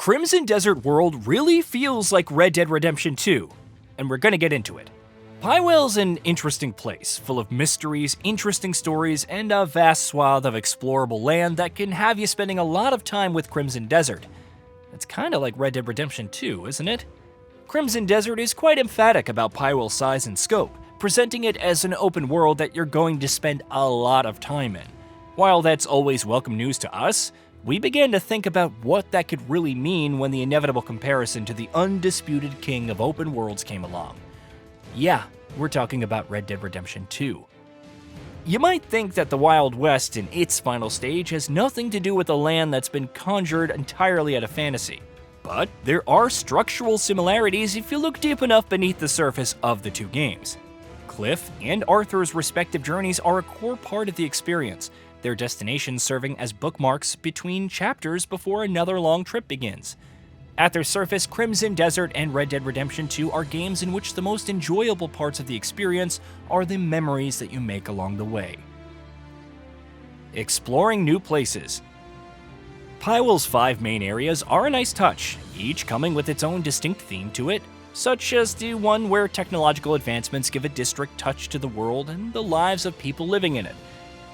Crimson Desert World really feels like Red Dead Redemption 2, and we're gonna get into it. Pywel's an interesting place, full of mysteries, interesting stories, and a vast swath of explorable land that can have you spending a lot of time with Crimson Desert. It's kinda like Red Dead Redemption 2, isn't it? Crimson Desert is quite emphatic about Pywel's size and scope, presenting it as an open world that you're going to spend a lot of time in. While that's always welcome news to us, we began to think about what that could really mean when the inevitable comparison to the undisputed king of open worlds came along. Yeah, we're talking about Red Dead Redemption 2. You might think that the Wild West in its final stage has nothing to do with a land that's been conjured entirely out of fantasy. But there are structural similarities if you look deep enough beneath the surface of the two games. Cliff and Arthur's respective journeys are a core part of the experience, their destinations serving as bookmarks between chapters before another long trip begins. At their surface, Crimson Desert and Red Dead Redemption 2 are games in which the most enjoyable parts of the experience are the memories that you make along the way. Exploring new places. Pywel's 5 main areas are a nice touch, each coming with its own distinct theme to it, such as the one where technological advancements give a district touch to the world and the lives of people living in it.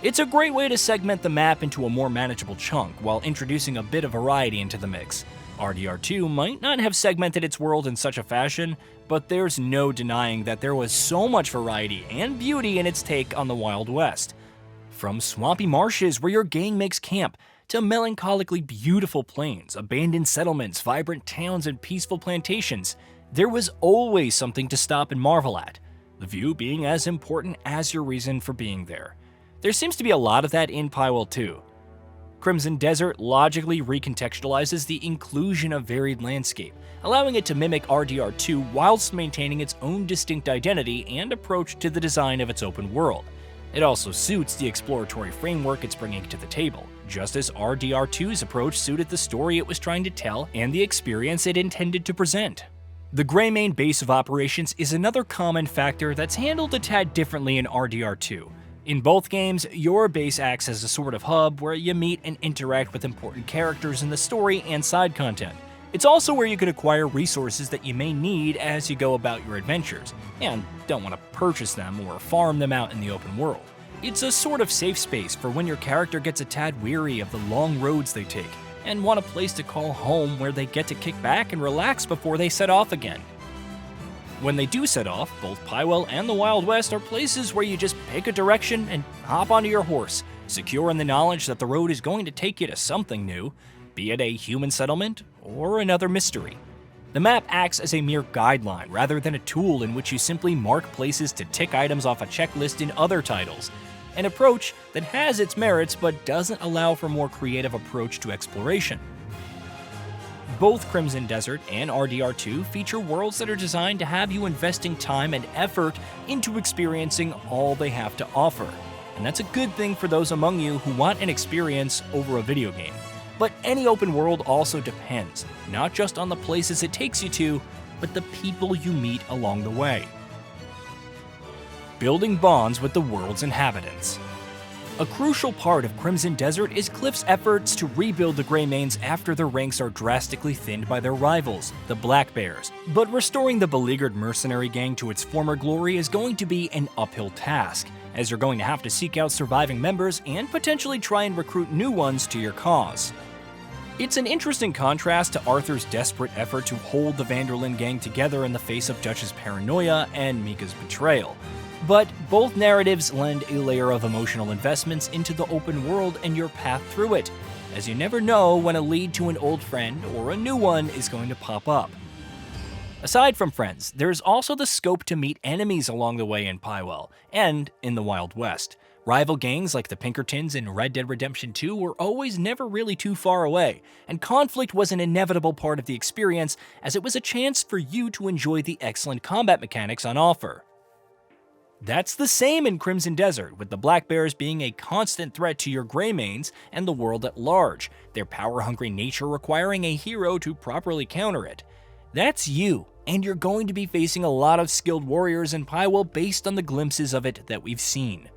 It's a great way to segment the map into a more manageable chunk while introducing a bit of variety into the mix. RDR2 might not have segmented its world in such a fashion, but there's no denying that there was so much variety and beauty in its take on the Wild West. From swampy marshes where your gang makes camp, to melancholically beautiful plains, abandoned settlements, vibrant towns, and peaceful plantations, there was always something to stop and marvel at, the view being as important as your reason for being there. There seems to be a lot of that in Pywel too. Crimson Desert logically recontextualizes the inclusion of varied landscape, allowing it to mimic RDR2 whilst maintaining its own distinct identity and approach to the design of its open world. It also suits the exploratory framework it's bringing to the table, just as RDR2's approach suited the story it was trying to tell and the experience it intended to present. The Greymane base of operations is another common factor that's handled a tad differently in RDR2. In both games, your base acts as a sort of hub where you meet and interact with important characters in the story and side content. It's also where you can acquire resources that you may need as you go about your adventures, and don't want to purchase them or farm them out in the open world. It's a sort of safe space for when your character gets a tad weary of the long roads they take, and want a place to call home where they get to kick back and relax before they set off again. When they do set off, both Pywel and the Wild West are places where you just pick a direction and hop onto your horse, secure in the knowledge that the road is going to take you to something new, be it a human settlement or another mystery. The map acts as a mere guideline rather than a tool in which you simply mark places to tick items off a checklist in other titles, an approach that has its merits but doesn't allow for a more creative approach to exploration. Both Crimson Desert and RDR2 feature worlds that are designed to have you investing time and effort into experiencing all they have to offer. And that's a good thing for those among you who want an experience over a video game. But any open world also depends, not just on the places it takes you to, but the people you meet along the way. Building bonds with the world's inhabitants. A crucial part of Crimson Desert is Cliff's efforts to rebuild the Greymanes after their ranks are drastically thinned by their rivals, the Black Bears. But restoring the beleaguered mercenary gang to its former glory is going to be an uphill task, as you're going to have to seek out surviving members and potentially try and recruit new ones to your cause. It's an interesting contrast to Arthur's desperate effort to hold the Vanderlyn gang together in the face of Dutch's paranoia and Mika's betrayal. But both narratives lend a layer of emotional investments into the open world and your path through it, as you never know when a lead to an old friend or a new one is going to pop up. Aside from friends, there's also the scope to meet enemies along the way in Pywel and in the Wild West. Rival gangs like the Pinkertons in Red Dead Redemption 2 were always never really too far away, and conflict was an inevitable part of the experience as it was a chance for you to enjoy the excellent combat mechanics on offer. That's the same in Crimson Desert, with the Black Bears being a constant threat to your Greymanes and the world at large, their power-hungry nature requiring a hero to properly counter it. That's you, and you're going to be facing a lot of skilled warriors in Pywel based on the glimpses of it that we've seen.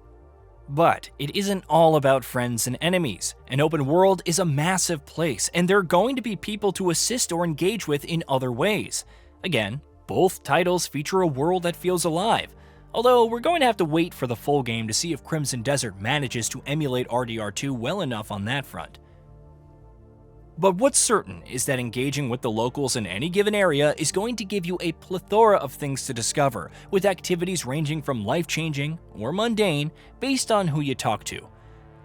But it isn't all about friends and enemies. An open world is a massive place, and there are going to be people to assist or engage with in other ways. Again, both titles feature a world that feels alive, although we're going to have to wait for the full game to see if Crimson Desert manages to emulate RDR2 well enough on that front. But what's certain is that engaging with the locals in any given area is going to give you a plethora of things to discover, with activities ranging from life-changing or mundane based on who you talk to.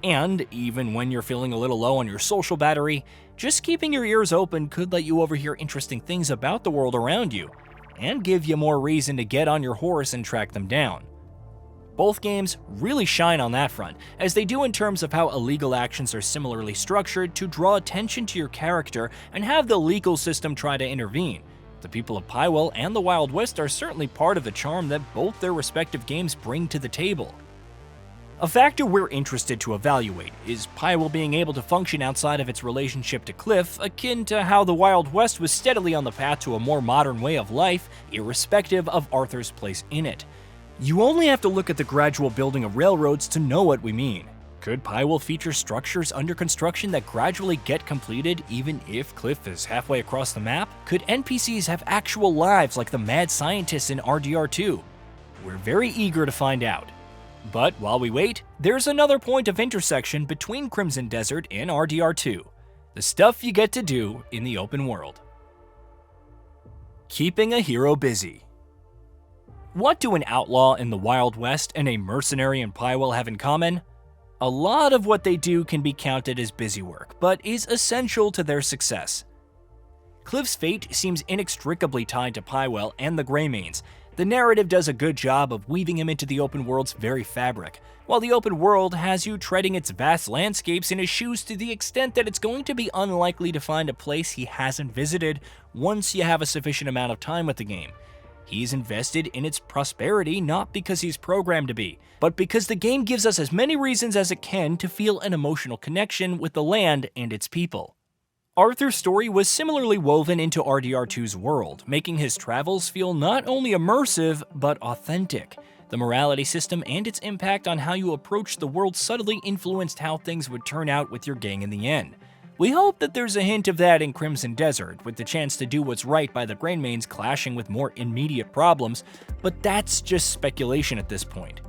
And even when you're feeling a little low on your social battery, just keeping your ears open could let you overhear interesting things about the world around you, and give you more reason to get on your horse and track them down. Both games really shine on that front, as they do in terms of how illegal actions are similarly structured to draw attention to your character and have the legal system try to intervene. The people of Pywel and the Wild West are certainly part of the charm that both their respective games bring to the table. A factor we're interested to evaluate is Pywel being able to function outside of its relationship to Cliff, akin to how the Wild West was steadily on the path to a more modern way of life, irrespective of Arthur's place in it. You only have to look at the gradual building of railroads to know what we mean. Could Pywel feature structures under construction that gradually get completed even if Cliff is halfway across the map? Could NPCs have actual lives like the mad scientists in RDR2? We're very eager to find out. But while we wait, there's another point of intersection between Crimson Desert and RDR2. The stuff you get to do in the open world. Keeping a hero busy. What do an outlaw in the Wild West and a mercenary in Pywel have in common? A lot of what they do can be counted as busy work, but is essential to their success. Cliff's fate seems inextricably tied to Pywel and the Greymanes. The narrative does a good job of weaving him into the open world's very fabric, while the open world has you treading its vast landscapes in his shoes to the extent that it's going to be unlikely to find a place he hasn't visited once you have a sufficient amount of time with the game. He's invested in its prosperity not because he's programmed to be, but because the game gives us as many reasons as it can to feel an emotional connection with the land and its people. Arthur's story was similarly woven into RDR2's world, making his travels feel not only immersive, but authentic. The morality system and its impact on how you approach the world subtly influenced how things would turn out with your gang in the end. We hope that there's a hint of that in Crimson Desert, with the chance to do what's right by the Greymanes clashing with more immediate problems, but that's just speculation at this point.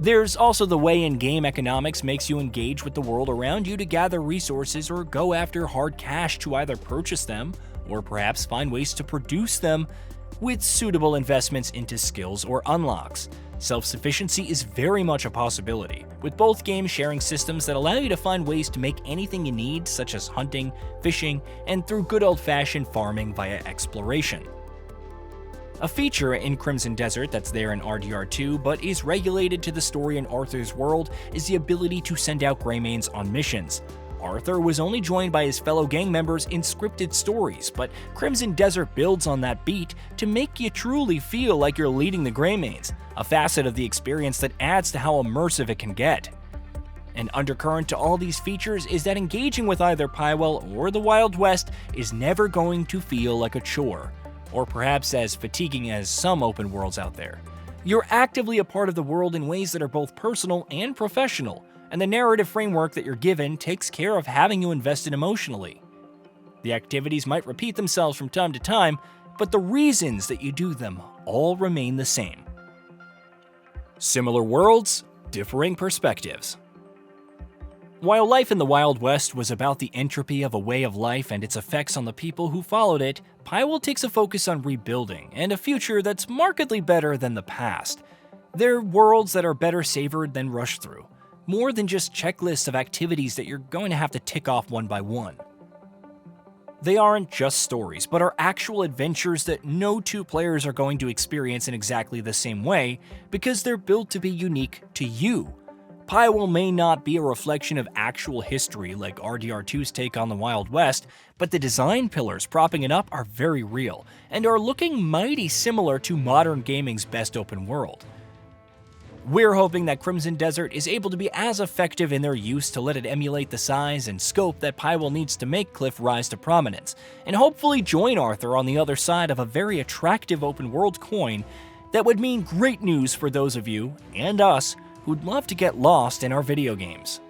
There's also the way in-game economics makes you engage with the world around you to gather resources or go after hard cash to either purchase them, or perhaps find ways to produce them with suitable investments into skills or unlocks. Self-sufficiency is very much a possibility, with both games sharing systems that allow you to find ways to make anything you need, such as hunting, fishing, and through good old-fashioned farming via exploration. A feature in Crimson Desert that's there in RDR2 but is regulated to the story in Arthur's world is the ability to send out Greymanes on missions. Arthur was only joined by his fellow gang members in scripted stories, but Crimson Desert builds on that beat to make you truly feel like you're leading the Greymanes, a facet of the experience that adds to how immersive it can get. An undercurrent to all these features is that engaging with either Pywel or the Wild West is never going to feel like a chore, or perhaps as fatiguing as some open worlds out there. You're actively a part of the world in ways that are both personal and professional, and the narrative framework that you're given takes care of having you invested emotionally. The activities might repeat themselves from time to time, but the reasons that you do them all remain the same. Similar worlds, differing perspectives. While life in the Wild West was about the entropy of a way of life and its effects on the people who followed it, Pywel takes a focus on rebuilding and a future that's markedly better than the past. They're worlds that are better savored than rushed through, more than just checklists of activities that you're going to have to tick off one by one. They aren't just stories, but are actual adventures that no two players are going to experience in exactly the same way because they're built to be unique to you. Pywel may not be a reflection of actual history like RDR2's take on the Wild West, but the design pillars propping it up are very real and are looking mighty similar to modern gaming's best open world. We're hoping that Crimson Desert is able to be as effective in their use to let it emulate the size and scope that Pywel needs to make Cliff rise to prominence, and hopefully join Arthur on the other side of a very attractive open world coin that would mean great news for those of you, and us, who'd love to get lost in our video games.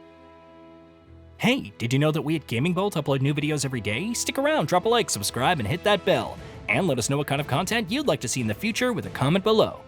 Hey, did you know that we at GamingBolt upload new videos every day? Stick around, drop a like, subscribe, and hit that bell. And let us know what kind of content you'd like to see in the future with a comment below.